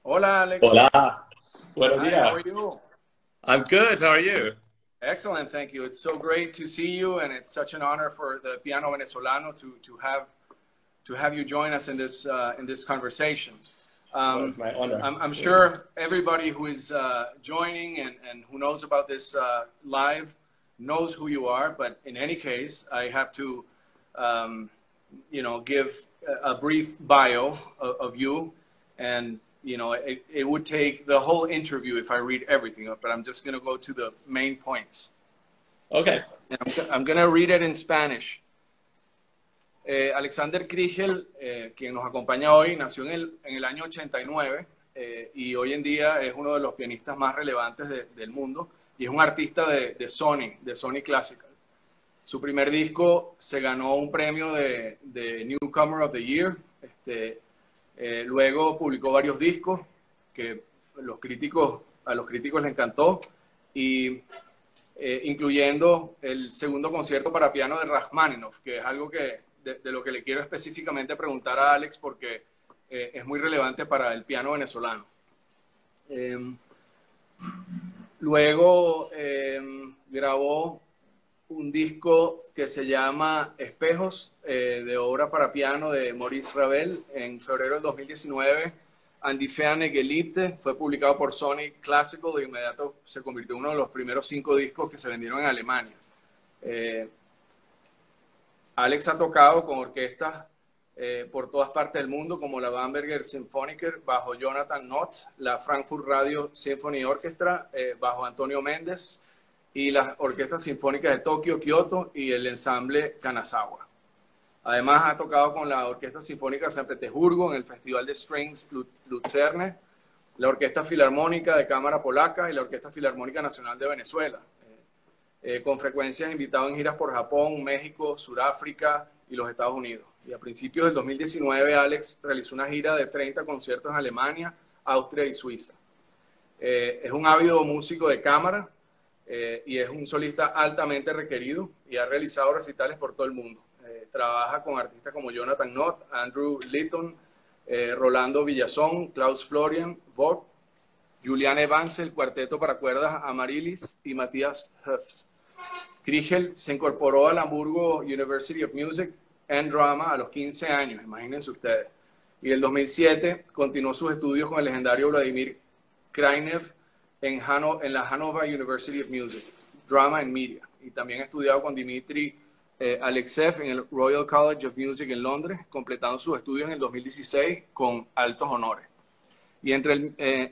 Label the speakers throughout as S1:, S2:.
S1: Hola, Alex.
S2: Hola, buenos
S1: Hi, how
S2: días.
S1: are you?
S2: I'm good. How are you?
S1: Excellent, thank you. It's so great to see you, and it's such an honor for the Piano Venezolano to have you join us in this conversation.
S2: Well, it's
S1: Um,
S2: my honor.
S1: I'm sure everybody who is joining and who knows about this live knows who you are, but in any case, I have to, um, give a brief bio of you, and it would take the whole interview if I read everything, but I'm just going to go to the main points.
S2: Okay.
S1: And I'm going to read it in Spanish. Alexander Kriegel, quien nos acompaña hoy, nació en el año 89 y hoy en día es uno de los pianistas más relevantes del mundo y es un artista de Sony Classical. Su primer disco se ganó un premio de Newcomer of the Year. Luego publicó varios discos que a los críticos les encantó, y incluyendo el segundo concierto para piano de Rachmaninoff, que es algo de lo que le quiero específicamente preguntar a Alex porque es muy relevante para el piano venezolano. Eh, Luego grabó un disco que se llama Espejos, de obra para piano de Maurice Ravel, en febrero del 2019. Andy Feane Geliebte fue publicado por Sony Classical, de inmediato se convirtió en uno de los primeros 5 discos que se vendieron en Alemania. Alex ha tocado con orquestas por todas partes del mundo, como la Bamberger Symphoniker bajo Jonathan Nott, la Frankfurt Radio Symphony Orchestra bajo Antonio Méndez, y las orquestas sinfónicas de Tokio, Kioto y el ensamble Kanazawa. Además ha tocado con la Orquesta Sinfónica de San Petersburgo en el Festival de Strings Lucerne, la Orquesta Filarmónica de Cámara Polaca y la Orquesta Filarmónica Nacional de Venezuela. Con frecuencias invitado en giras por Japón, México, Sudáfrica y los Estados Unidos. Y a principios del 2019, Alex realizó una gira de 30 conciertos en Alemania, Austria y Suiza. Es un ávido músico de cámara y es un solista altamente requerido y ha realizado recitales por todo el mundo. Trabaja con artistas como Jonathan Nott, Andrew Litton, Rolando Villazón, Klaus Florian, Vogt, Julian Evans, el cuarteto para cuerdas Amaryllis y Matthias Höfs. Kriegel se incorporó al Hamburgo University of Music and Drama a los 15 años, imagínense ustedes. Y en el 2007 continuó sus estudios con el legendario Vladimir Kranev en la Hanover University of Music, Drama and Media. Y también ha estudiado con Dmitri Alexev en el Royal College of Music en Londres, completando sus estudios en el 2016 con altos honores. Y entre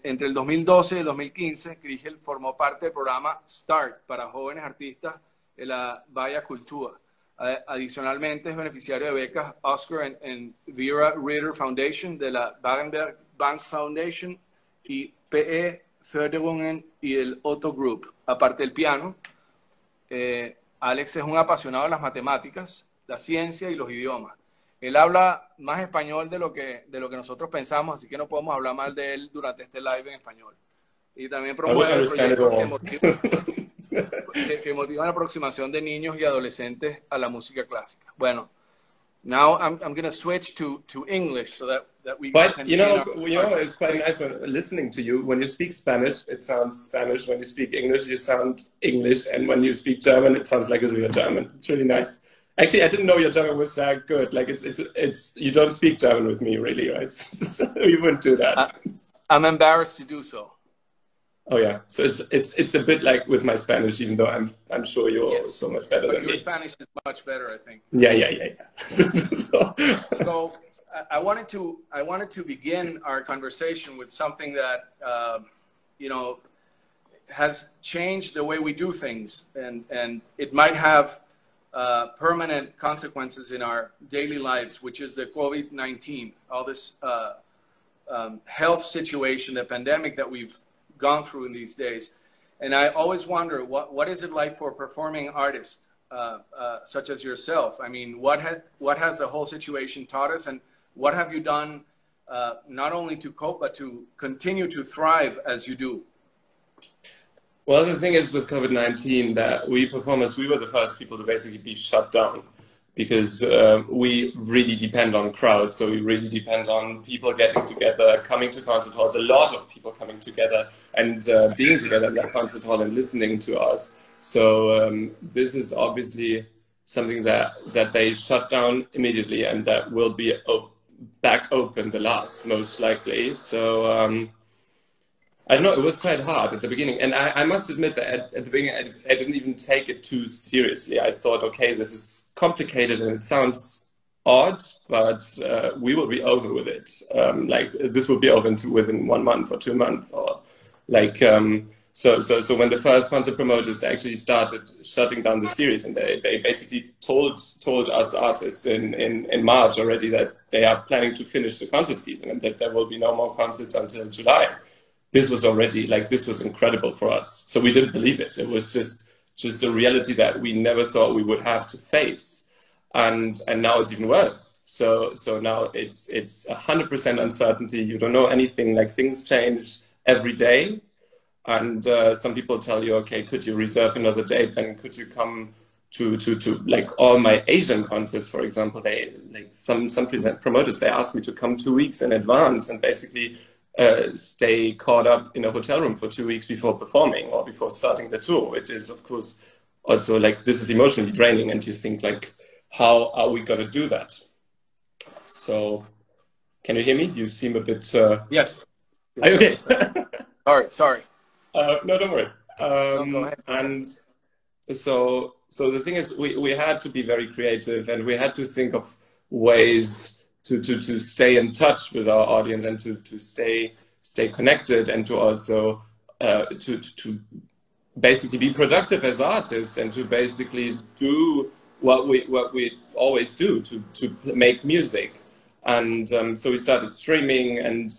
S1: el 2012 y el 2015, Kriegel formó parte del programa START para jóvenes artistas de la Vaya Cultura. Adicionalmente, es beneficiario de becas Oscar and Vera Ritter Foundation de la Barenberg Bank Foundation y PE Förderungen y el Otto Group. Aparte del piano, Alex es un apasionado de las matemáticas, la ciencia y los idiomas. Él habla más español de lo que nosotros pensamos, así que no podemos hablar mal de él durante este live en español. Y también
S2: I would
S1: promueve
S2: understand it
S1: proyectos
S2: all.
S1: que motivan la aproximación de niños y adolescentes a la música clásica. Bueno, now I'm going to switch to English so that we can
S2: But
S1: continue
S2: it's quite nice when listening to you. When you speak Spanish, it sounds Spanish. When you speak English, you sound English. And when you speak German, it sounds like you're German. It's really nice. Actually, I didn't know your German was that good. Like it's you don't speak German with me, really, right? So you wouldn't do that.
S1: I'm embarrassed to do so.
S2: Oh yeah, so it's a bit like with my Spanish, even though I'm sure you're
S1: Yes,
S2: so much better
S1: but
S2: than
S1: your
S2: me.
S1: Spanish is much better, I think.
S2: Yeah. So-
S1: So I wanted to begin our conversation with something that has changed the way we do things, and it might have permanent consequences in our daily lives, which is the COVID-19, all this health situation, the pandemic that we've gone through in these days. And I always wonder, what is it like for a performing artist such as yourself? I mean, what has the whole situation taught us, and what have you done not only to cope, but to continue to thrive as you do?
S2: Well, the thing is with COVID-19 that we performers, we were the first people to basically be shut down. because we really depend on crowds. So we really depend on people getting together, coming to concert halls, a lot of people coming together and being together in that concert hall and listening to us. So this is obviously something that they shut down immediately, and that will be back open the last, most likely. So I don't know, it was quite hard at the beginning. And I must admit that at the beginning, I didn't even take it too seriously. I thought, okay, this is complicated and it sounds odd, but we will be over with it. Like, this will be over within 1 month or 2 months, or like, so when the first concert promoters actually started shutting down the series, and they basically told us artists in March already that they are planning to finish the concert season and that there will be no more concerts until July. This was already, like, this was incredible for us. So we didn't believe it. It was just a reality that we never thought we would have to face. And now it's even worse. So now it's 100% uncertainty. You don't know anything. Like, things change every day. And some people tell you, okay, could you reserve another date? Then could you come to like all my Asian concerts, for example? They, like, some promoters, they asked me to come 2 weeks in advance and basically stay caught up in a hotel room for 2 weeks before performing or before starting the tour, which is, of course, also, like, this is emotionally draining, and you think, like, how are we going to do that? So, can you hear me? You seem a bit...
S1: Yes.
S2: Are you okay?
S1: Sorry.
S2: No, don't worry.
S1: No, go ahead.
S2: And so the thing is, we had to be very creative, and we had to think of ways to stay in touch with our audience and to stay connected, and to also to basically be productive as artists, and to basically do what we always do, to make music. And so we started streaming, and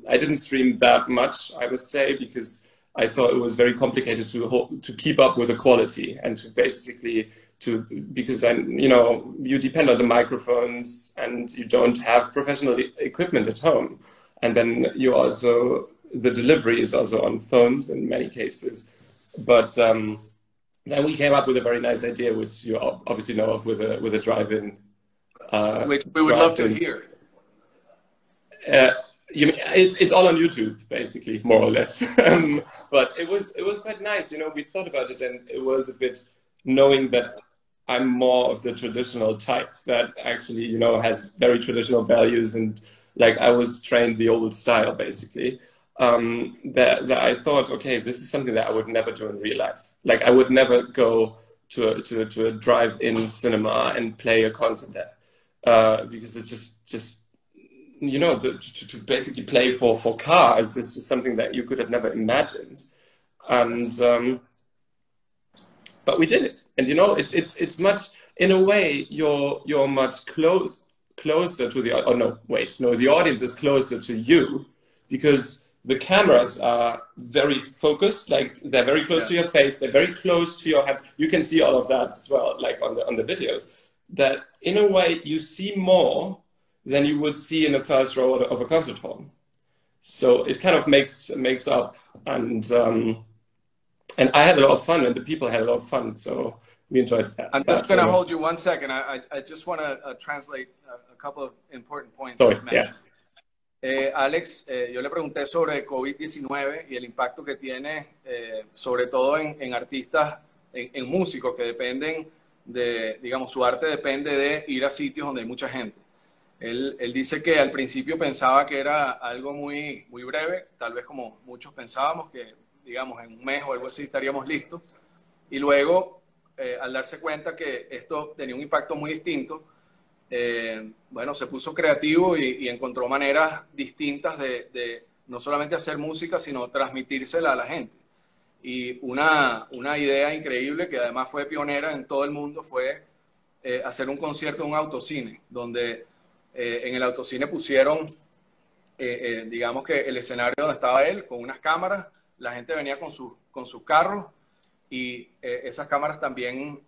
S2: I didn't stream that much, I must say, because I thought it was very complicated to keep up with the quality, and to basically because you depend on the microphones, and you don't have professional equipment at home, and then the delivery is also on phones in many cases. But then we came up with a very nice idea, which you obviously know of, with a drive-in.
S1: Which we would love to hear.
S2: It's all on YouTube, basically, more or less. But it was quite nice. We thought about it, and it was a bit knowing that I'm more of the traditional type that actually, has very traditional values, and, like, I was trained the old style, basically. That I thought, okay, this is something that I would never do in real life. Like, I would never go to a drive-in cinema and play a concert there, because it's just to basically play for cars is just something that you could have never imagined. And but we did it, and it's much, in a way, you're much closer to the audience is closer to you, because the cameras are very focused, like, they're very close to your face, they're very close to your hands. You can see all of that as well, like on the videos, that in a way you see more than you would see in the first row of a concert hall. So it kind of makes up, and I had a lot of fun, and the people had a lot of fun, so we enjoyed that.
S1: I'm just going to hold you 1 second. I just want to translate a couple of important points.
S2: Sorry,
S1: Alex, yo le pregunté sobre COVID-19 y el impacto que tiene, sobre todo en artistas, en músicos que dependen de, digamos, su arte depende de ir a sitios donde hay mucha gente. Él dice que al principio pensaba que era algo muy, muy breve, tal vez como muchos pensábamos, que, digamos, en un mes o algo así estaríamos listos. Y luego, al darse cuenta que esto tenía un impacto muy distinto, bueno, se puso creativo y encontró maneras distintas de no solamente hacer música, sino transmitírsela a la gente. Y una idea increíble, que además fue pionera en todo el mundo, fue hacer un concierto en un autocine, donde en el autocine pusieron, digamos que el escenario donde estaba él, con unas cámaras, la gente venía con sus carros, y esas cámaras también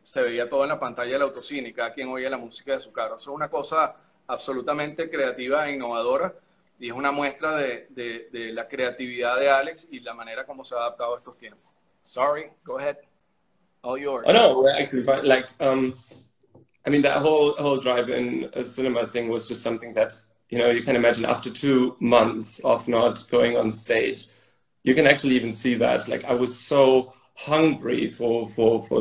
S1: se veía todo en la pantalla del autocine, y cada quien oía la música de su carro. Eso es una cosa absolutamente creativa e innovadora, y es una muestra de la creatividad de Alex y la manera como se ha adaptado a estos tiempos. Sorry, go ahead. All yours.
S2: Oh no, actually, like, I mean, that whole drive-in cinema thing was just something that, you know, you can imagine after 2 months of not going on stage, you can actually even see that. Like, I was so hungry for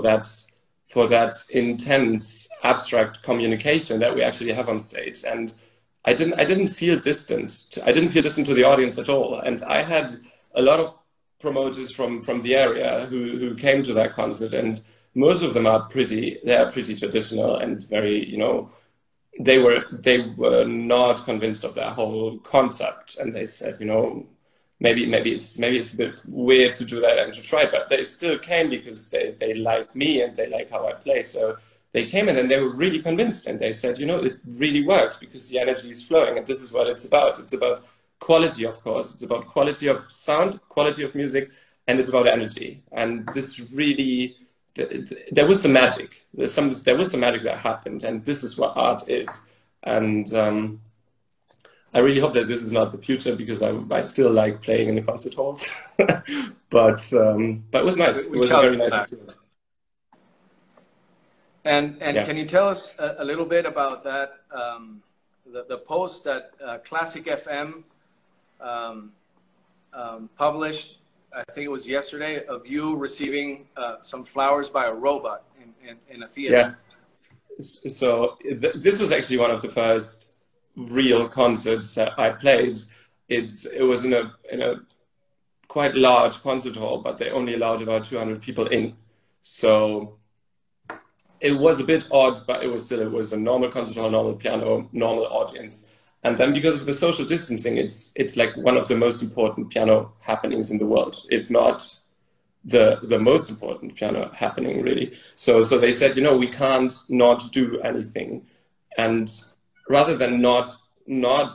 S2: that intense abstract communication that we actually have on stage, and I didn't feel distant. I didn't feel distant to the audience at all. And I had a lot of promoters from the area who came to that concert, and most of them are pretty traditional and very, you know, they were not convinced of that whole concept, and they said, you know, maybe it's a bit weird to do that and to try, but they still came because they like me and they like how I play. So they came in and they were really convinced, and they said, you know, it really works because the energy is flowing, and this is what it's about. It's about quality, of course. It's about quality of sound, quality of music, and it's about energy. And this really, there was some magic. There was some magic that happened, and this is what art is. And I really hope that this is not the future, because I still like playing in the concert halls. but it was nice. It was a very nice experience.
S1: And yeah. Can you tell us a little bit about that, the post that Classic FM published, I think it was yesterday, of you receiving some flowers by a robot in a theater?
S2: Yeah. So this was actually one of the first real concerts that I played. It was in a quite large concert hall, but they only allowed about 200 people in. So it was a bit odd, but it was a normal concert hall, normal piano, normal audience. And then because of the social distancing, it's like one of the most important piano happenings in the world, if not the most important piano happening, really. So they said, you know, we can't not do anything. And rather than not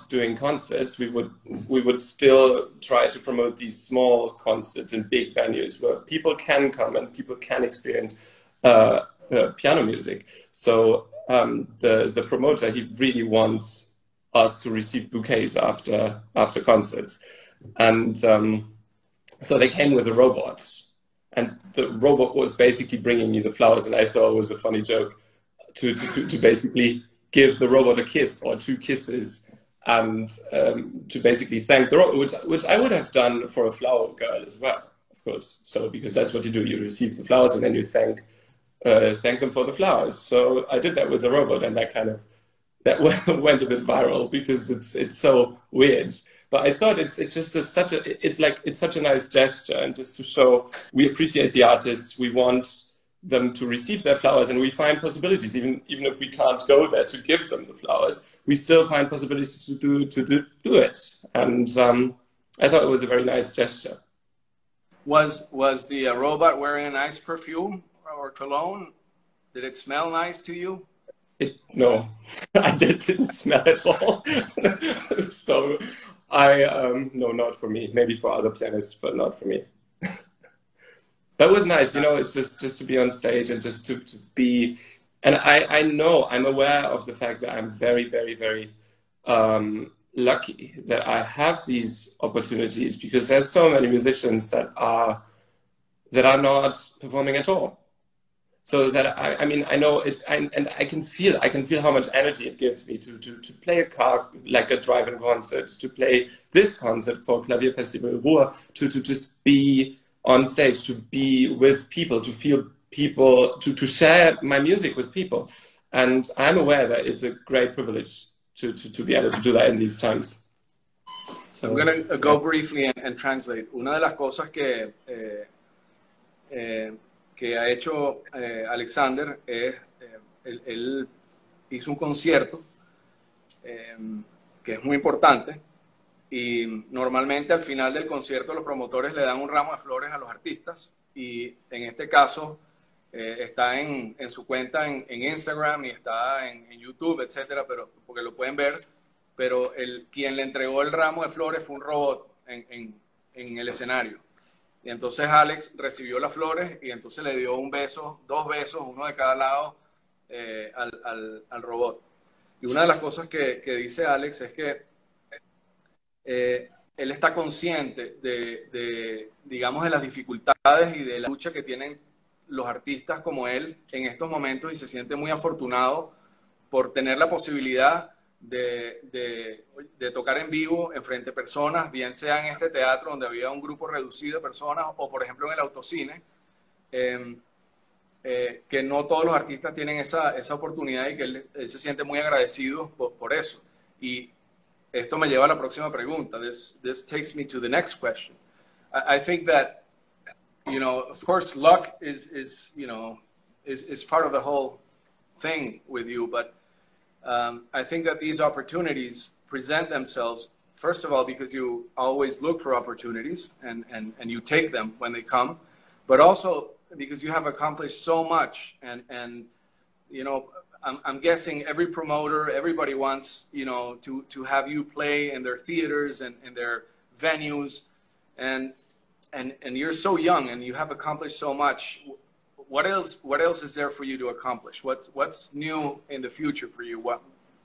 S2: doing concerts, we would still try to promote these small concerts in big venues where people can come and people can experience piano music. So the promoter, he really wants us to receive bouquets after concerts, and so they came with a robot, and the robot was basically bringing me the flowers, and I thought it was a funny joke to basically give the robot a kiss or 2 kisses, and to basically thank the robot, which I would have done for a flower girl as well, of course. So because that's what you do, you receive the flowers and then you thank them for the flowers. So I did that with the robot, and that went a bit viral because it's so weird. But I thought it's such a nice gesture, and just to show we appreciate the artists, we want them to receive their flowers, and we find possibilities, even if we can't go there to give them the flowers, we still find possibilities to do it. And I thought it was a very nice gesture.
S1: Was the robot wearing a nice perfume or cologne? Did it smell nice to you?
S2: No, I didn't smell at all. So no, not for me. Maybe for other pianists, but not for me. That was nice, you know. It's just to be on stage and just to be. And I know, I'm aware of the fact that I'm very, very, very lucky that I have these opportunities, because there's so many musicians that are not performing at all. So that I mean, I know it, and I can feel how much energy it gives me to play like a drive-in concert, to play this concert for Klavierfestival Ruhr, to just be on stage, to be with people, to feel people, to share my music with people. And I'm aware that it's a great privilege to be able to do that in these times. So,
S1: I'm going to go briefly and translate. Una de las cosas que ha hecho Alexander es, él hizo un concierto que es muy importante, y normalmente al final del concierto los promotores le dan un ramo de flores a los artistas, y en este caso está en su cuenta en Instagram y está en YouTube, etcétera, pero porque lo pueden ver, pero quien le entregó el ramo de flores fue un robot en el escenario. Y entonces Alex recibió las flores y entonces le dio un beso, 2 besos, uno de cada lado al robot. Y una de las cosas que dice Alex es que él está consciente digamos, de las dificultades y de la lucha que tienen los artistas como él en estos momentos, y se siente muy afortunado por tener la posibilidad de tocar en vivo en frente a personas, bien sea en este teatro donde había un grupo reducido de personas o por ejemplo en el autocine, que no todos los artistas tienen esa oportunidad y que él se siente muy agradecido por eso. Y esto me lleva a la próxima pregunta. This takes me to the next question. I think that, you know, of course, luck is part of the whole thing with you, but I think that these opportunities present themselves, first of all, because you always look for opportunities and you take them when they come, but also because you have accomplished so much. And you know, I'm guessing every promoter, everybody wants, you know, to have you play in their theaters and in their venues. And you're so young and you have accomplished so much. What else is there for you to accomplish? What's new in the future for you?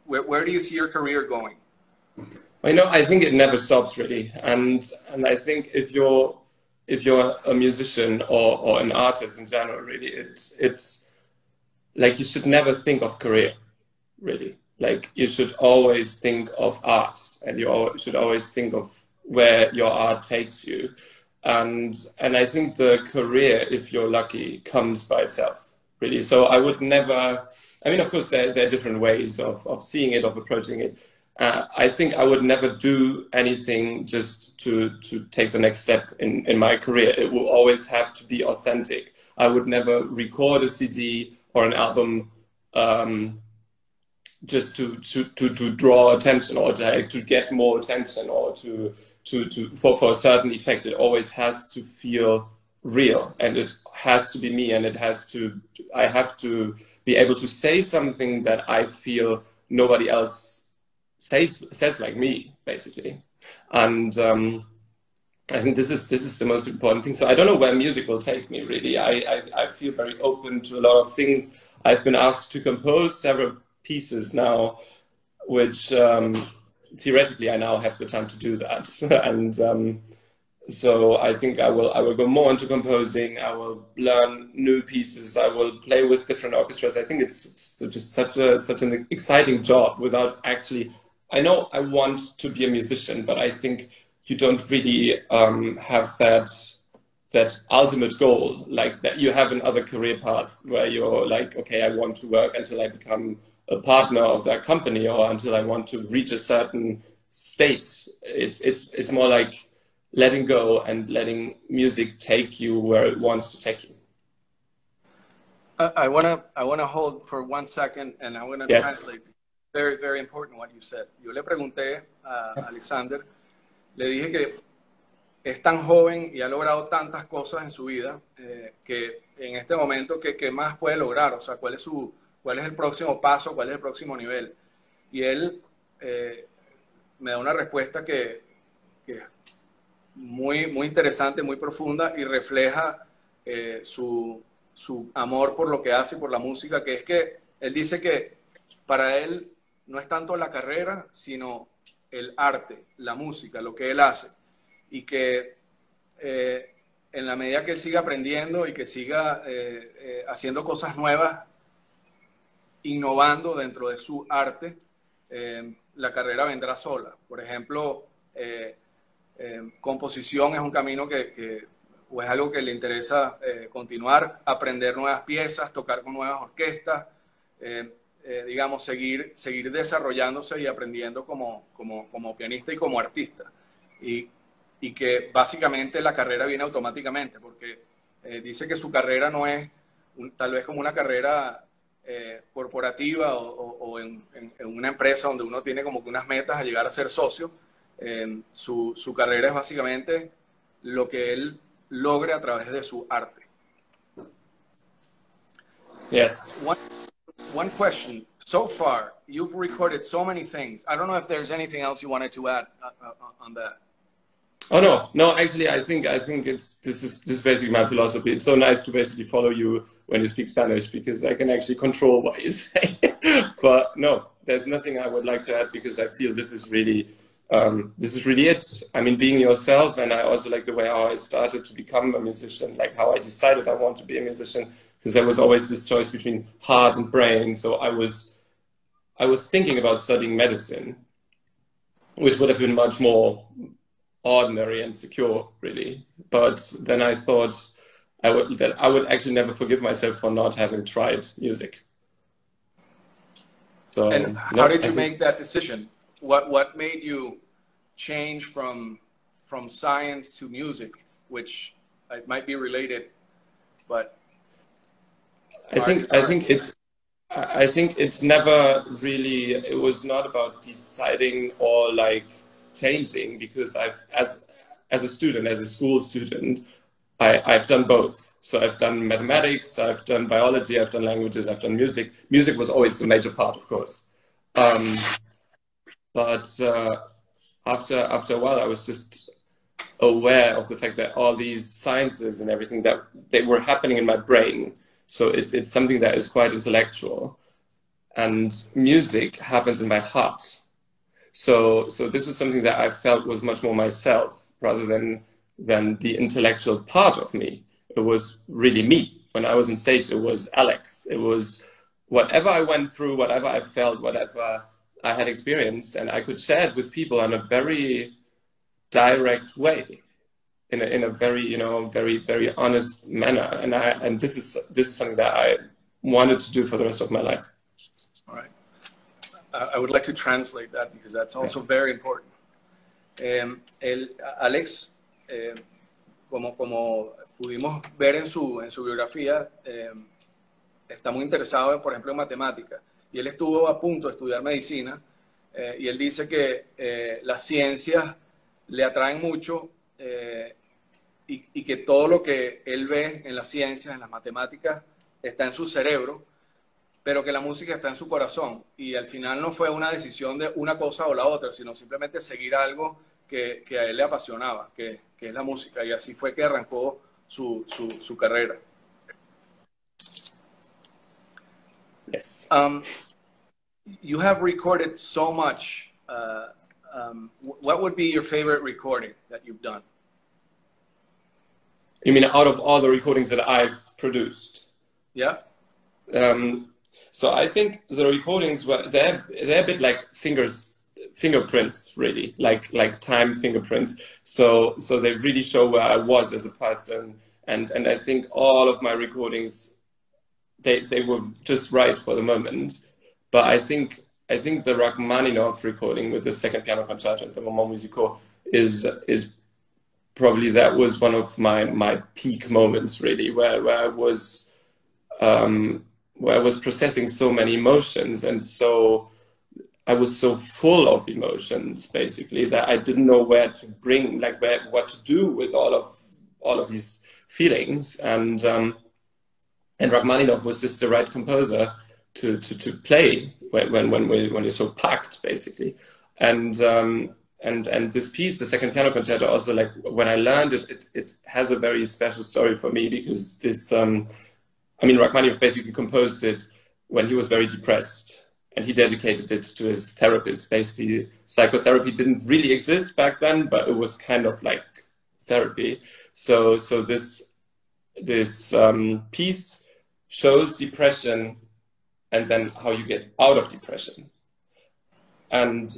S1: Where do you see your career going?
S2: I know, I think it never stops really. And I think if you're a musician or an artist in general, really, it's like you should never think of career, really. Like you should always think of art, and you should always think of where your art takes you. And I think the career, if you're lucky, comes by itself, really. So I would never, I mean, of course, there are different ways of seeing it, of approaching it. I think I would never do anything just to take the next step in my career. It will always have to be authentic. I would never record a CD or an album just to draw attention or to get more attention or for a certain effect. It always has to feel real, and it has to be me, and I have to be able to say something that I feel nobody else says like me, basically. And I think this is the most important thing. So I don't know where music will take me, really. I feel very open to a lot of things. I've been asked to compose several pieces now, which theoretically I now have the time to do that. And so I think I will go more into composing. I will learn new pieces. I will play with different orchestras. I think it's just such an exciting job without actually. I know I want to be a musician, but I think you don't really have that ultimate goal, like that you have another career path where you're like, okay, I want to work until I become a partner of that company or until I want to reach a certain state. It's more like letting go and letting music take you where it wants to take you.
S1: I wanna hold for 1 second, and I wanna translate. Very, very important what you said. Yo le pregunté a Alexander, le dije que es tan joven y ha logrado tantas cosas en su vida que en este momento, ¿qué más puede lograr? O sea, ¿cuál es el próximo paso? ¿Cuál es el próximo nivel? Y él me da una respuesta que es muy, muy interesante, muy profunda y refleja su amor por lo que hace y por la música, que es que él dice que para él no es tanto la carrera, sino el arte, la música, lo que él hace. Y que en la medida que él siga aprendiendo y que siga haciendo cosas nuevas, innovando dentro de su arte, la carrera vendrá sola. Por ejemplo, composición es un camino o es algo que le interesa continuar, aprender nuevas piezas, tocar con nuevas orquestas, digamos, seguir desarrollándose y aprendiendo como pianista y como artista. Y que básicamente la carrera viene automáticamente, porque dice que su carrera no es tal vez como una carrera corporativa o en una empresa donde uno tiene como que unas metas a llegar a ser socio. Su carrera es básicamente lo que él logre a través de su arte.
S2: Yes.
S1: One question. So far, you've recorded so many things. I don't know if there's anything else you wanted to add on that.
S2: Oh no! Actually, I think this is basically my philosophy. It's so nice to basically follow you when you speak Spanish because I can actually control what you say. But no, there's nothing I would like to add because I feel this is really it. I mean, being yourself, and I also like the way how I started to become a musician, like how I decided I want to be a musician, because there was always this choice between heart and brain. So I was I was thinking about studying medicine, which would have been much more ordinary and secure, really. But then I thought that I would actually never forgive myself for not having tried music. So,
S1: and how did you make that decision? What made you change from science to music, which it might be related, but
S2: I think it's never really, it was not about deciding or like changing, because as a student, as a school student, I've done both. So I've done mathematics, I've done biology, I've done languages, I've done music. Music was always the major part, of course. But after a while, I was just aware of the fact that all these sciences and everything, that they were happening in my brain. So it's something that is quite intellectual, and music happens in my heart. So this was something that I felt was much more myself rather than the intellectual part of me. It was really me. When I was on stage, it was Alex. It was whatever I went through, whatever I felt, whatever I had experienced, and I could share it with people in a very direct way, in a very, very, very honest manner. And this is something that I wanted to do for the rest of my life.
S1: All right. I would like to translate that, because that's also very important. Alex, como pudimos ver en su biografía, está muy interesado, por ejemplo, en matemáticas. Y él estuvo a punto de estudiar medicina, y él dice que las ciencias le atraen mucho, y que todo lo que él ve en las ciencias, en las matemáticas, está en su cerebro, pero que la música está en su corazón. Y al final no fue una decisión de una cosa o la otra, sino simplemente seguir algo que a él le apasionaba, que es la música. Y así fue que arrancó su carrera.
S2: Yes.
S1: You have recorded so much. What would be your favorite recording that you've done?
S2: You mean out of all the recordings that I've produced?
S1: Yeah.
S2: So I think the recordings they're a bit like fingerprints, really, like time fingerprints. So they really show where I was as a person, and I think all of my recordings, they were just right for the moment. But I think the Rachmaninoff recording with the second piano concerto and the Moments Musicaux is probably, that was one of my peak moments, really, where I was processing so many emotions, and so I was so full of emotions, basically, that I didn't know where to bring, what to do with all of these feelings, and Rachmaninoff was just the right composer to play when you're so packed, basically, and this piece, the second piano concerto, also, like, when I learned it has a very special story for me, because this, Rachmaninoff basically composed it when he was very depressed, and he dedicated it to his therapist. Basically, psychotherapy didn't really exist back then, but it was kind of like therapy. So this piece shows depression, and then how you get out of depression. And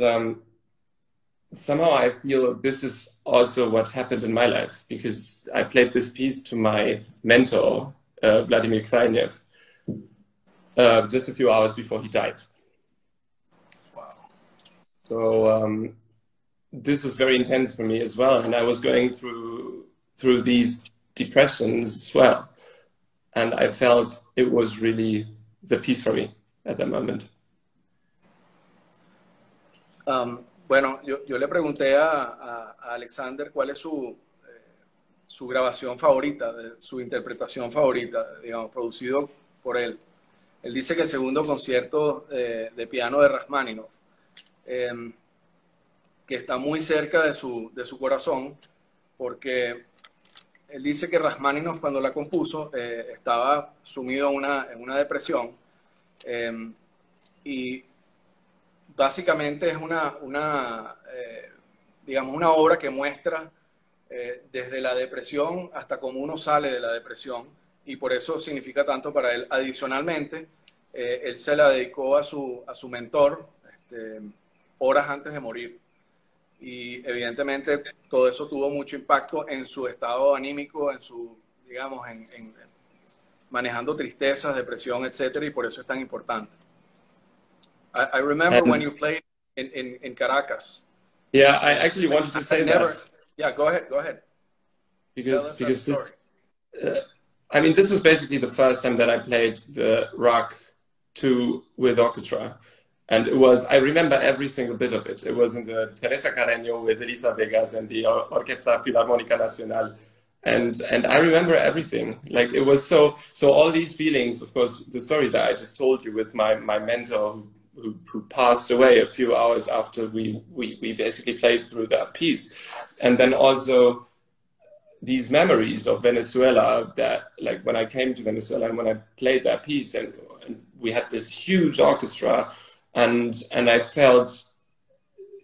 S2: somehow I feel this is also what happened in my life, because I played this piece to my mentor, Vladimir Krajnev, just a few hours before he died.
S1: Wow.
S2: So this was very intense for me as well, and I was going through these depressions as well, and I felt it was really the piece for me at that moment.
S1: Bueno, yo le pregunté a Alexander cuál es su grabación favorita, su interpretación favorita, digamos, producido por él. Él dice que el segundo concierto de piano de Rachmaninoff, que está muy cerca de su corazón, porque él dice que Rachmaninoff, cuando la compuso, estaba sumido en una depresión, y básicamente es digamos, una obra que muestra desde la depresión hasta cómo uno sale de la depresión, y por eso significa tanto para él. Adicionalmente, él se la dedicó a su mentor horas antes de morir. Y evidentemente todo eso tuvo mucho impacto en su estado anímico, en su, digamos, en manejando tristezas, depresión, etcétera, y por eso es tan importante. I remember when you played in Caracas.
S2: Yeah, I actually wanted to say that.
S1: Yeah, go ahead.
S2: Because this, I mean, this was basically the first time that I played the Rock 2 with orchestra. And it was, I remember every single bit of it. It was in the Teresa Carreño with Elisa Vegas and the Orquesta Filarmónica Nacional. And I remember everything. Like, it was so all these feelings, of course, the story that I just told you with my mentor who passed away a few hours after we basically played through that piece. And then also these memories of Venezuela, that like when I came to Venezuela and when I played that piece, and we had this huge orchestra, and I felt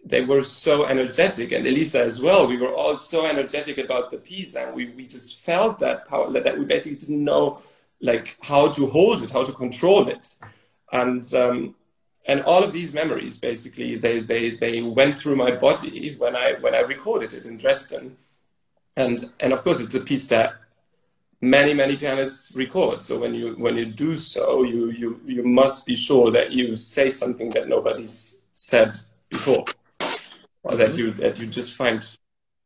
S2: they were so energetic, and Elisa as well. We were all so energetic about the piece, and we just felt that power, that we basically didn't know like how to hold it, how to control it. And all of these memories basically they went through my body when I recorded it in Dresden. And of course it's a piece that many pianists record. So when you do so, you must be sure that you say something that nobody's said before, or that you just find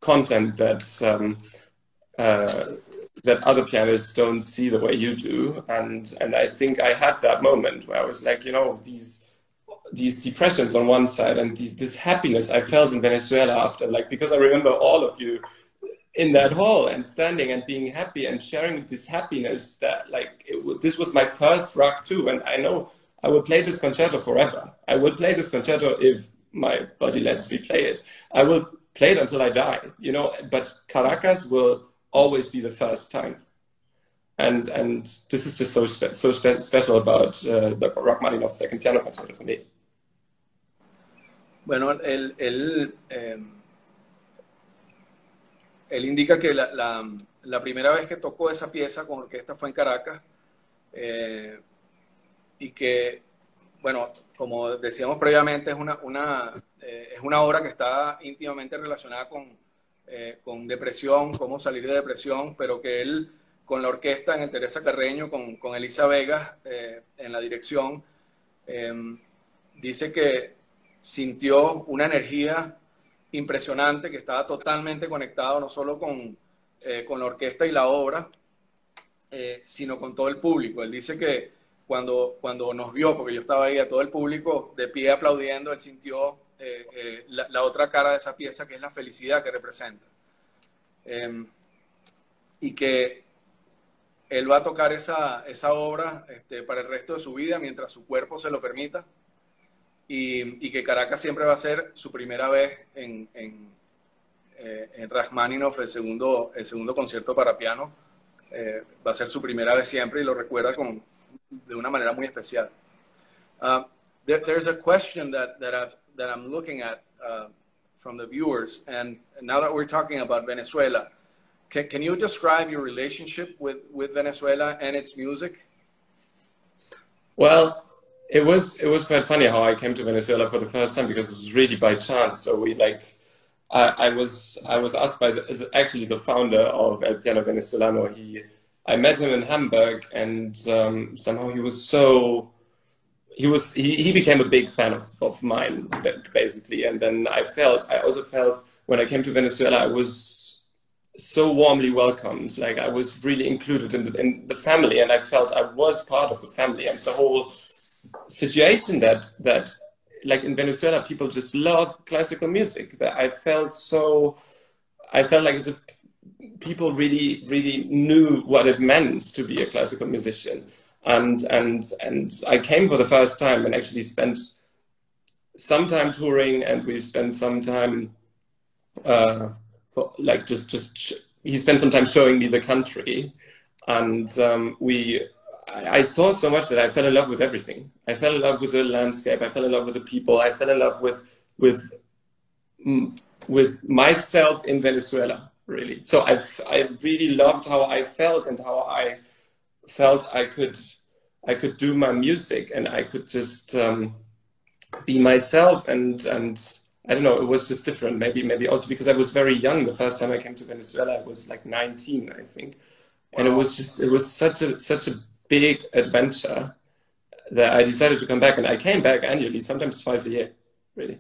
S2: content that that other pianists don't see the way you do. And I think I had that moment where I was like, you know, these depressions on one side and this happiness I felt in Venezuela after, like, because I remember all of you in that hall and standing and being happy and sharing this happiness, that like this was my first Rock 2, and I know I will play this concerto forever. I will play this concerto if my body lets me play it. I will play it until I die, you know, but Caracas will always be the first time. And this is just so special about the Rachmaninoff's second piano concerto for me.
S1: Bueno, él indica que la primera vez que tocó esa pieza con orquesta fue en Caracas, y que, bueno, como decíamos previamente, es una obra que está íntimamente relacionada con depresión, cómo salir de depresión, pero que él, con la orquesta en el Teresa Carreño, con Elisa Vegas en la dirección, dice que sintió una energía impresionante, que estaba totalmente conectado no solo con la orquesta y la obra, sino con todo el público. Él dice que cuando nos vio, porque yo estaba ahí, a todo el público de pie aplaudiendo, él sintió la otra cara de esa pieza, que es la felicidad que representa. Y que él va a tocar esa obra para el resto de su vida, mientras su cuerpo se lo permita. Y que Caracas siempre va a ser su primera vez en Rachmaninoff, el segundo concierto para piano. Va a ser su primera vez siempre, y lo recuerda de una manera muy especial. There's a question that I'm looking at from the viewers, and now that we're talking about Venezuela, can you describe your relationship with Venezuela and its music?
S2: Well, it was quite funny how I came to Venezuela for the first time, because it was really by chance. So I was asked by actually the founder of El Piano Venezolano. I met him in Hamburg, and somehow he became a big fan of mine, basically. And then I also felt when I came to Venezuela, I was so warmly welcomed. Like, I was really included in the family, and I felt I was part of the family. And the whole situation that like in Venezuela, people just love classical music. That I felt like as if people really knew what it meant to be a classical musician. And I came for the first time and actually spent some time touring, and we spent some time he spent some time showing me the country, and I saw so much that I fell in love with everything. I fell in love with the landscape. I fell in love with the people. I fell in love with myself in Venezuela, really. So I really loved how I felt, and how I felt I could I could do my music and I could just be myself, and I don't know, it was just different. Maybe also because I was very young. The first time I came to Venezuela, I was like 19, I think. And
S1: Wow.
S2: it was such a big adventure that I decided to come back, and I came back annually, sometimes twice a year, really.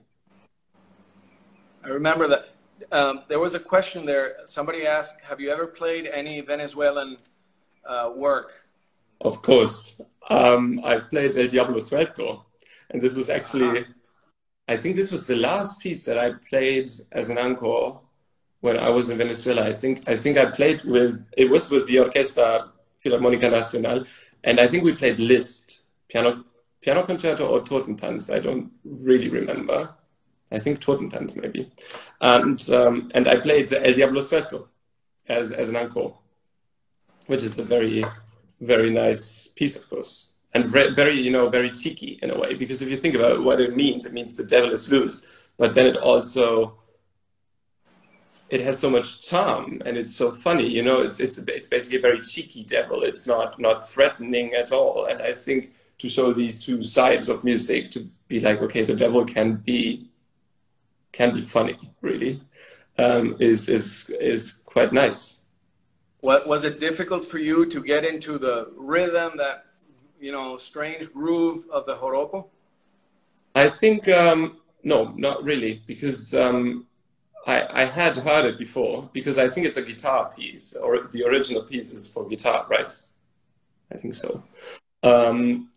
S1: I remember that there was a question there. Somebody asked, have you ever played any Venezuelan work?
S2: Of course. I've played El Diablo Suelto, and this was actually, I think this was the last piece that I played as an encore when I was in Venezuela. I think I played with, it was with the Orquesta Filarmónica Nacional, and I think we played Liszt, piano concerto or Totentanz. I don't really remember. I think Totentanz maybe. And I played El Diablo Suelto as an encore, which is a very, very nice piece, of course. And very, you know, very cheeky in a way, because if you think about what it means the devil is loose, but then it has so much charm and it's so funny, you know, it's basically a very cheeky devil. It's not threatening at all. And I think to show these two sides of music, to be like, okay, the devil can be funny, really, is quite nice.
S1: Was it difficult for you to get into the rhythm, that, you know, strange groove of the joropo?
S2: I think, no, not really, because I had heard it before, because I think it's a guitar piece, or the original piece is for guitar, right? I think so. And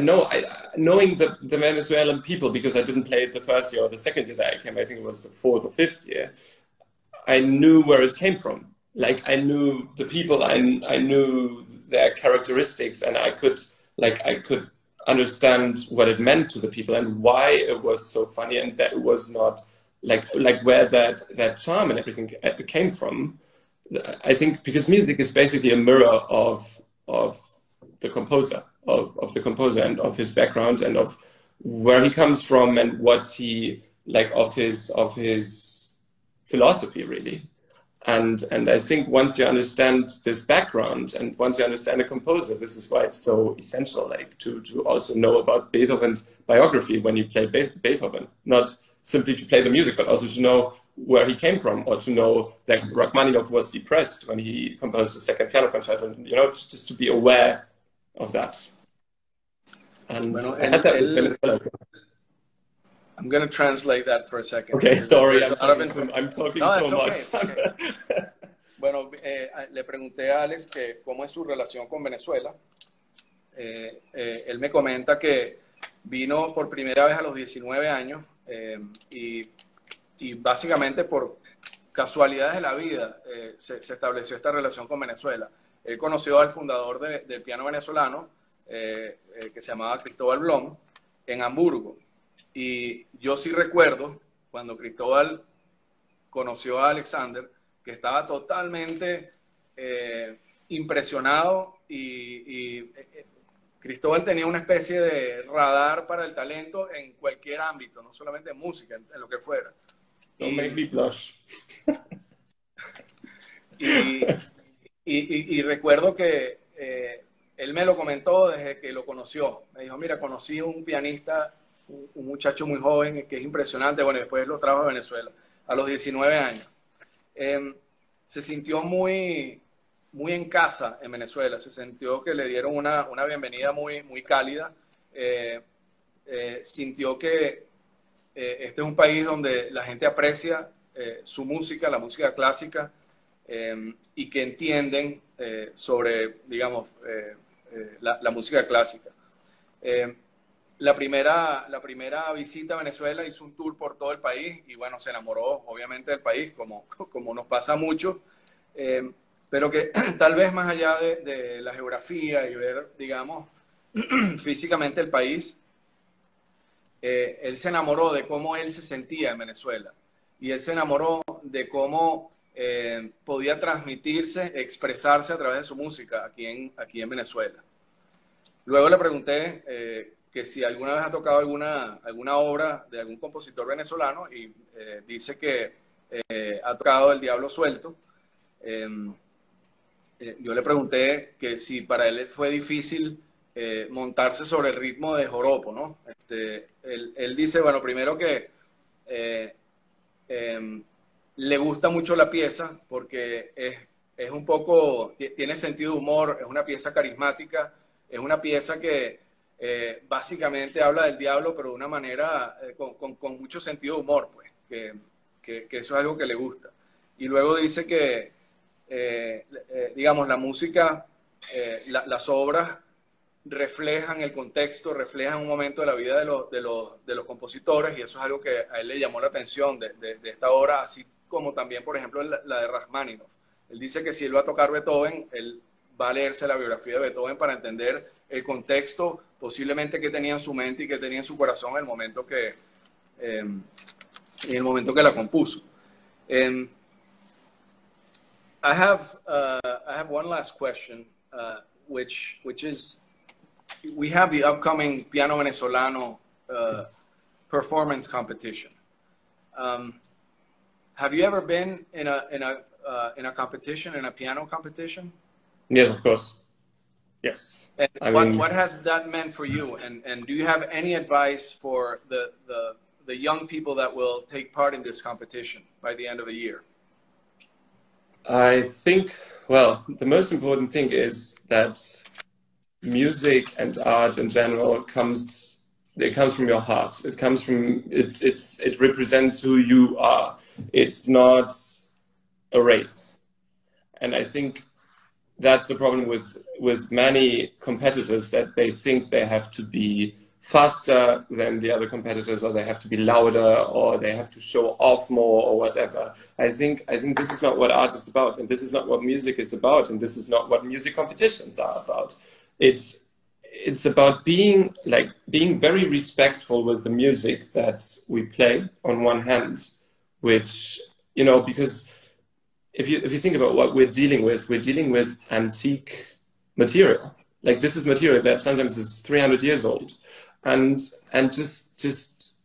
S2: no, knowing the Venezuelan people, because I didn't play it the first year or the second year that I came, I think it was the fourth or fifth year, I knew where it came from. Like, I knew the people, I knew their characteristics, and I could understand what it meant to the people and why it was so funny, and that it was not like where that charm and everything came from. I think because music is basically a mirror of the composer, of the composer and of his background and of where he comes from and what he like of his philosophy, really. And I think once you understand this background and once you understand a composer, this is why it's so essential, like to also know about Beethoven's biography when you play Beethoven, not simply to play the music, but also to know where he came from, or to know that Rachmaninoff was depressed when he composed the second piano concerto, and, you know, just to be aware of that. And I had that with Venezuela.
S1: I'm going to translate that for a second.
S2: Okay, sorry, I'm talking
S1: no,
S2: so much.
S1: Okay. Bueno, le pregunté a Alex que cómo es su relación con Venezuela. Él me comenta que vino por primera vez a los 19 años y básicamente por casualidades de la vida se estableció esta relación con Venezuela. Él conoció al fundador del piano venezolano, que se llamaba Cristóbal Blom, en Hamburgo. Y yo sí recuerdo cuando Cristóbal conoció a Alexander, que estaba totalmente impresionado y Cristóbal tenía una especie de radar para el talento en cualquier ámbito, no solamente en música, en lo que fuera.
S2: Don't make me blush.
S1: y recuerdo que él me lo comentó desde que lo conoció. Me dijo, mira, conocí a un pianista, un muchacho muy joven que es impresionante. Bueno, después lo trajo a Venezuela a los 19 años. Se sintió muy en casa en Venezuela. Se sintió que le dieron una bienvenida muy cálida. Sintió que este es un país donde la gente aprecia su música, la música clásica, y que entienden sobre, digamos, la música clásica. La primera visita a Venezuela hizo un tour por todo el país y bueno, se enamoró obviamente del país, como nos pasa mucho, pero que tal vez más allá de la geografía y ver, digamos, físicamente el país, él se enamoró de cómo él se sentía en Venezuela y él se enamoró de cómo podía transmitirse, expresarse a través de su música aquí en Venezuela. Luego le pregunté que si alguna vez ha tocado alguna obra de algún compositor venezolano y dice que ha tocado El Diablo Suelto. yo le pregunté que si para él fue difícil montarse sobre el ritmo de joropo, ¿no? Él dice, bueno, primero que le gusta mucho la pieza porque es un poco, tiene sentido de humor, es una pieza carismática, es una pieza que básicamente habla del diablo, pero de una manera con mucho sentido de humor, pues, que eso es algo que le gusta. Y luego dice que, digamos, la música, las obras reflejan el contexto, reflejan un momento de la vida de los compositores, y eso es algo que a él le llamó la atención de esta obra, así como también, por ejemplo, la de Rachmaninoff. Él dice que si él va a tocar Beethoven, él va a leerse la biografía de Beethoven para entender el contexto posiblemente que tenía en su mente y que tenía en su corazón en el momento que la compuso. I have one last question, which is, we have the upcoming Piano Venezolano performance competition. Have you ever been in a competition, in a piano competition?
S2: Yes, of course. Yes.
S1: And what has that meant for you? And do you have any advice for the young people that will take part in this competition by the end of the year?
S2: I think, well, the most important thing is that music and art in general comes from your heart. It comes from, it represents who you are. It's not a race. And I think that's the problem with many competitors, that they think they have to be faster than the other competitors, or they have to be louder, or they have to show off more, or whatever. I think this is not what art is about, and this is not what music is about, and this is not what music competitions are about. It's about being very respectful with the music that we play on one hand, which, because if you think about what we're dealing with antique material. Like, this is material that sometimes is 300 years old. And just this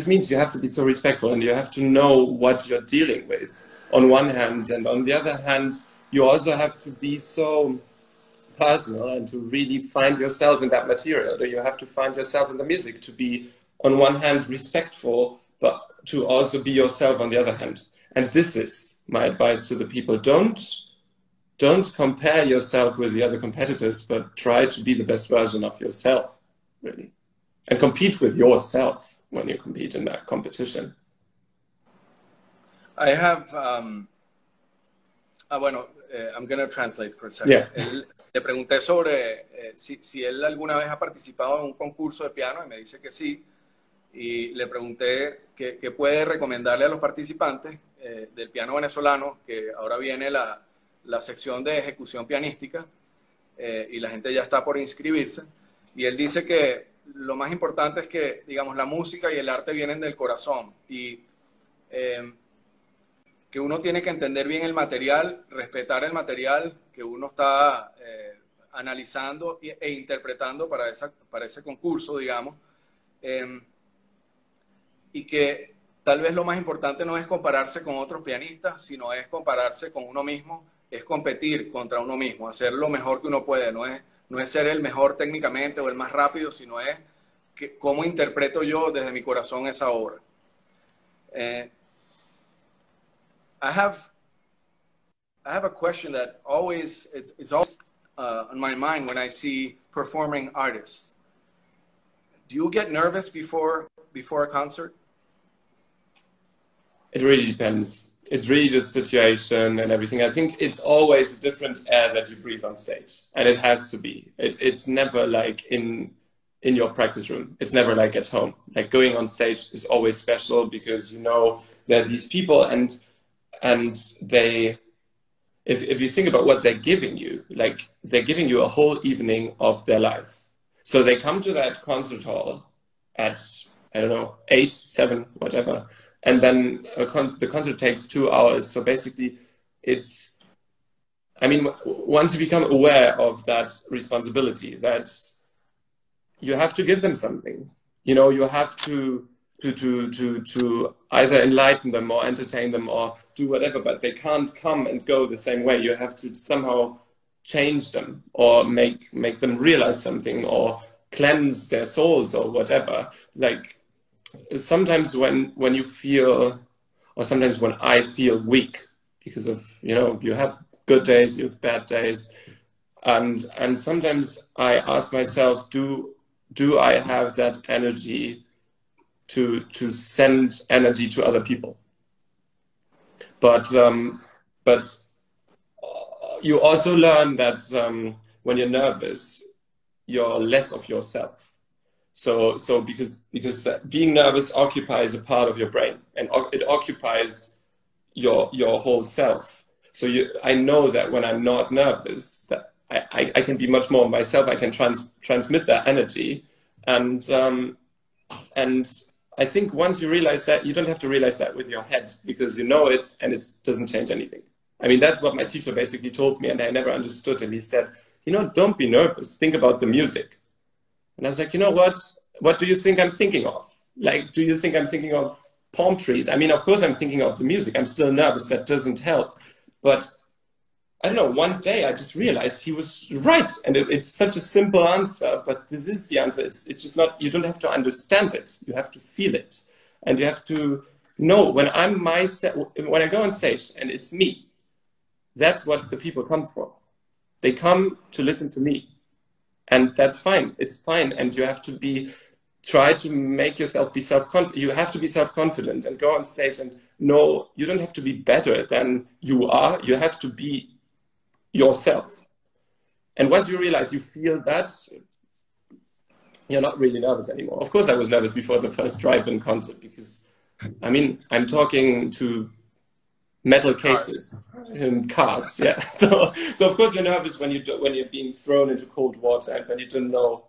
S2: means you have to be so respectful, and you have to know what you're dealing with on one hand, and on the other hand, you also have to be so personal and to really find yourself in that material. You have to find yourself in the music, to be on one hand respectful, but to also be yourself on the other hand. And this is my advice to the people. Don't compare yourself with the other competitors, but try to be the best version of yourself. Really, and compete with yourself when you compete in that competition.
S1: I have, I'm going to translate for a second.
S2: Yeah.
S1: Le pregunté sobre si él alguna vez ha participado en un concurso de piano, y me dice que sí. Y le pregunté qué puede recomendarle a los participantes del piano venezolano, que ahora viene la sección de ejecución pianística, y la gente ya está por inscribirse. Y él dice que lo más importante es que, digamos, la música y el arte vienen del corazón, y que uno tiene que entender bien el material, respetar el material que uno está analizando e interpretando para ese concurso, digamos, y que tal vez lo más importante no es compararse con otros pianistas, sino es compararse con uno mismo, es competir contra uno mismo, hacer lo mejor que uno puede. No es ser el mejor técnicamente o el más rápido, sino es cómo interpreto yo desde mi corazón esa obra. I have a question that it's always on my mind when I see performing artists. Do you get nervous before a concert?
S2: It really depends. It's really the situation and everything. I think it's always a different air that you breathe on stage, and it has to be. It's never like in your practice room. It's never like at home. Like, going on stage is always special, because there are these people, and they, if you think about what they're giving you, like, they're giving you a whole evening of their life. So they come to that concert hall at, I don't know, 8, 7, whatever. And then the concert takes 2 hours. So basically, once you become aware of that responsibility, that you have to give them something, you have to to either enlighten them or entertain them or do whatever, but they can't come and go the same way. You have to somehow change them or make them realize something or cleanse their souls or whatever. Like sometimes when you feel, or sometimes when I feel weak because of, you have good days, you have bad days, and sometimes I ask myself, do I have that energy to send energy to other people? But you also learn that when you're nervous, you're less of yourself. So because being nervous occupies a part of your brain, and it occupies your whole self. So I know that when I'm not nervous, that I can be much more myself. I can transmit that energy, and I think once you realize that, you don't have to realize that with your head, because you know it and it doesn't change anything. I mean, that's what my teacher basically told me, and I never understood. And he said, don't be nervous. Think about the music. And I was like, what do you think I'm thinking of? Like, do you think I'm thinking of palm trees? I mean, of course I'm thinking of the music. I'm still nervous. That doesn't help. But I don't know, one day I just realized he was right. And it's such a simple answer, but this is the answer. It's just not, you don't have to understand it. You have to feel it. And you have to know when I'm myself, when I go on stage and it's me, that's what the people come for. They come to listen to me. And that's fine. It's fine. And you have to try to make yourself be self-confident. You have to be self-confident and go on stage and know you don't have to be better than you are. You have to be yourself. And once you realize you feel that, you're not really nervous anymore. Of course, I was nervous before the first drive-in concert because, I mean, I'm talking to metal cases in cars. Yeah. So of course you're nervous when you're being thrown into cold water and when you don't know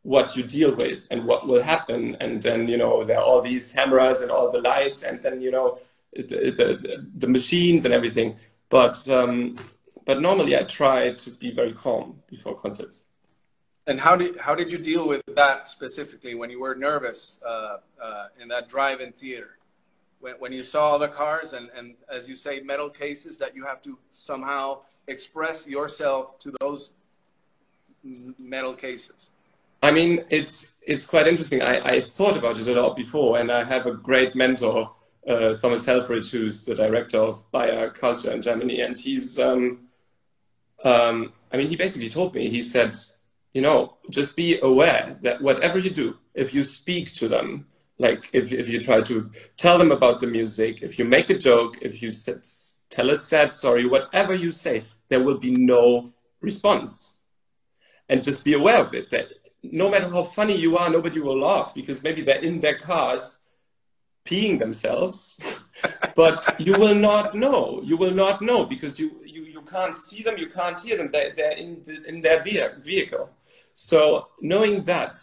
S2: what you deal with and what will happen. And then, there are all these cameras and all the lights and then, the machines and everything. But normally I try to be very calm before concerts.
S1: And how did you deal with that specifically when you were nervous in that drive-in theater? When you saw the cars and, as you say, metal cases that you have to somehow express yourself to those metal cases?
S2: I mean, it's quite interesting. I thought about it a lot before, and I have a great mentor, Thomas Helfrich, who's the director of Bayer Culture in Germany. And he's, he basically told me, he said, just be aware that whatever you do, if you speak to them, like if you try to tell them about the music, if you make a joke, if you tell a sad story, whatever you say, there will be no response. And just be aware of it, that no matter how funny you are, nobody will laugh because maybe they're in their cars peeing themselves, but you will not know. You will not know because you can't see them, you can't hear them. They're in their vehicle. So knowing that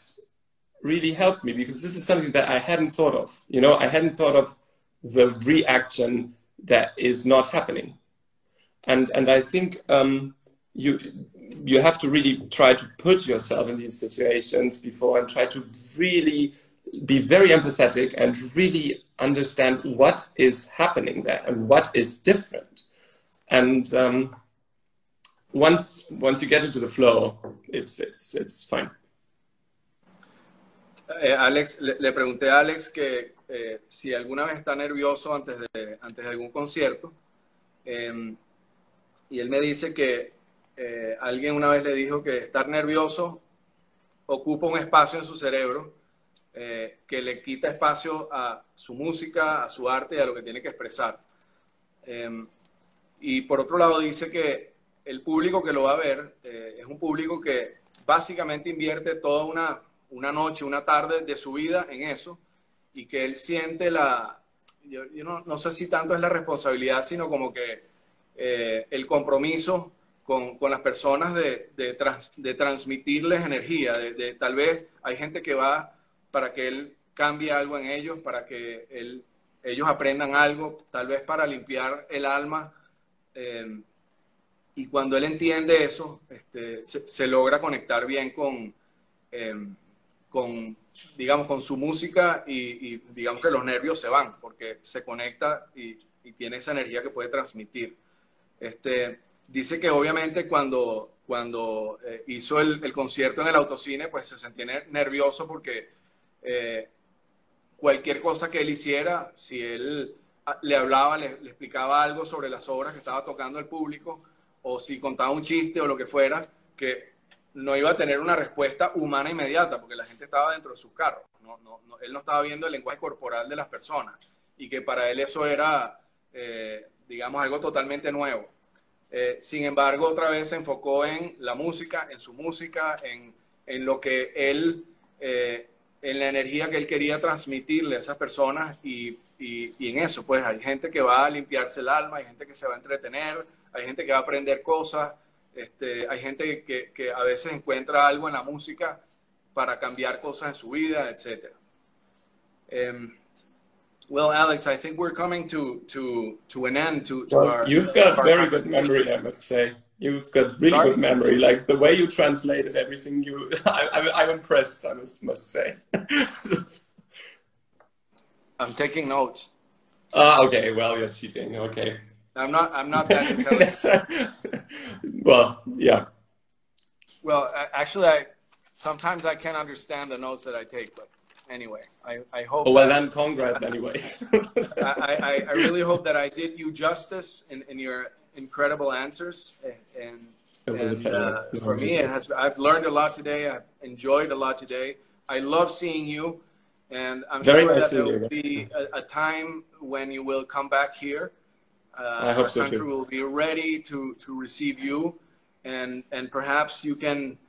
S2: really helped me because this is something that I hadn't thought of. I hadn't thought of the reaction that is not happening. And I think you have to really try to put yourself in these situations before and try to really be very empathetic and really understand what is happening there and what is different. And once you get into the flow, it's fine.
S1: Alex, le pregunté a Alex que si alguna vez está nervioso antes de algún concierto, y él me dice que alguien una vez le dijo que estar nervioso ocupa un espacio en su cerebro que le quita espacio a su música, a su arte y a lo que tiene que expresar. Y por otro lado dice que el público que lo va a ver es un público que básicamente invierte toda una noche, una tarde de su vida en eso, y que él siente yo no sé si tanto es la responsabilidad, sino como que el compromiso con las personas de transmitirles energía, tal vez hay gente que va para que él cambie algo en ellos, para que ellos aprendan algo, tal vez para limpiar el alma, y cuando él entiende eso, se logra conectar bien digamos, con su música y digamos que los nervios se van porque se conecta y tiene esa energía que puede transmitir. Dice que obviamente cuando hizo el concierto en el autocine, pues se sentía nervioso porque cualquier cosa que él hiciera, si él le hablaba, le explicaba algo sobre las obras que estaba tocando el público, o si contaba un chiste o lo que fuera, que no iba a tener una respuesta humana inmediata, porque la gente estaba dentro de sus carros. Él no estaba viendo el lenguaje corporal de las personas, y que para él eso era, digamos, algo totalmente nuevo. Sin embargo, otra vez se enfocó en la música, en su música, en lo que él, en la energía que él quería transmitirle a esas personas y en eso, pues hay gente que va a limpiarse el alma, hay gente que se va a entretener, hay gente que va a aprender cosas, hay gente que a veces encuentra algo en la música para cambiar cosas en su vida, etc. Well, Alex, I think we're coming to an end to
S2: Well,
S1: our.
S2: you've got very good memory, I must say. You've got really good memory. Like the way you translated everything, I'm impressed, I must say.
S1: I'm taking notes.
S2: Okay. Well, you're cheating. Okay.
S1: I'm not that intelligent.
S2: Well, yeah.
S1: Well, actually, sometimes I can't understand the notes that I take, but anyway, I hope.
S2: Oh, well, then congrats anyway.
S1: I really hope that I did you justice in your incredible answers, and
S2: it was a pleasure.
S1: For me, I've learned a lot today. I've enjoyed a lot today. I love seeing you, and I'm sure that there will be a time when you will come back here.
S2: I hope so too.
S1: Our country will be ready to receive you, and perhaps you can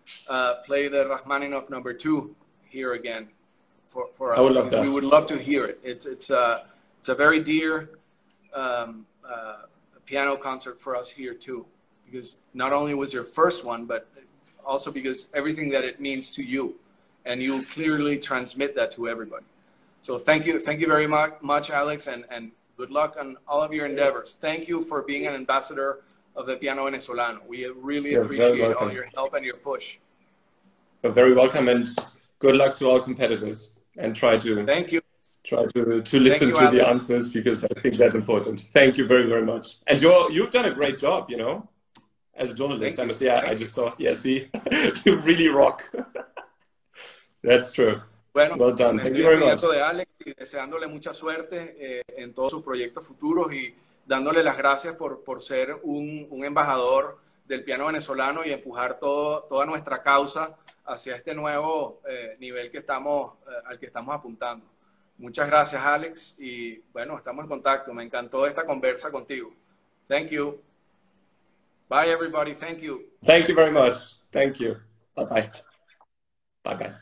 S1: play the Rachmaninoff number 2 here again for us.
S2: I would love that.
S1: We would love to hear it. It's a very dear piano concert for us here too, because not only was your first one, but also because everything that it means to you, and you clearly transmit that to everybody. So thank you very much, Alex, and good luck on all of your endeavors. Thank you for being an ambassador of the Piano Venezolano. We really appreciate all your help and your push.
S2: You're very welcome, and good luck to all competitors. And try to
S1: thank you.
S2: Try to listen to the answers, because I think that's important. Thank you very, very much. And you've done a great job, you know, as a journalist. I must say, I just saw, see, you really rock. That's true.
S1: Bueno,
S2: well done. Thank you very much.
S1: De Alex, y deseándole mucha suerte en todos sus proyectos futuros y dándole las gracias por ser un embajador del piano venezolano y empujar toda nuestra causa hacia este nuevo nivel al que estamos apuntando. Muchas gracias, Alex, y bueno, estamos en contacto. Me encantó esta conversa contigo. Thank you. Bye, everybody. Thank you.
S2: Thank you very much. Thank you. Bye-bye. Bye-bye.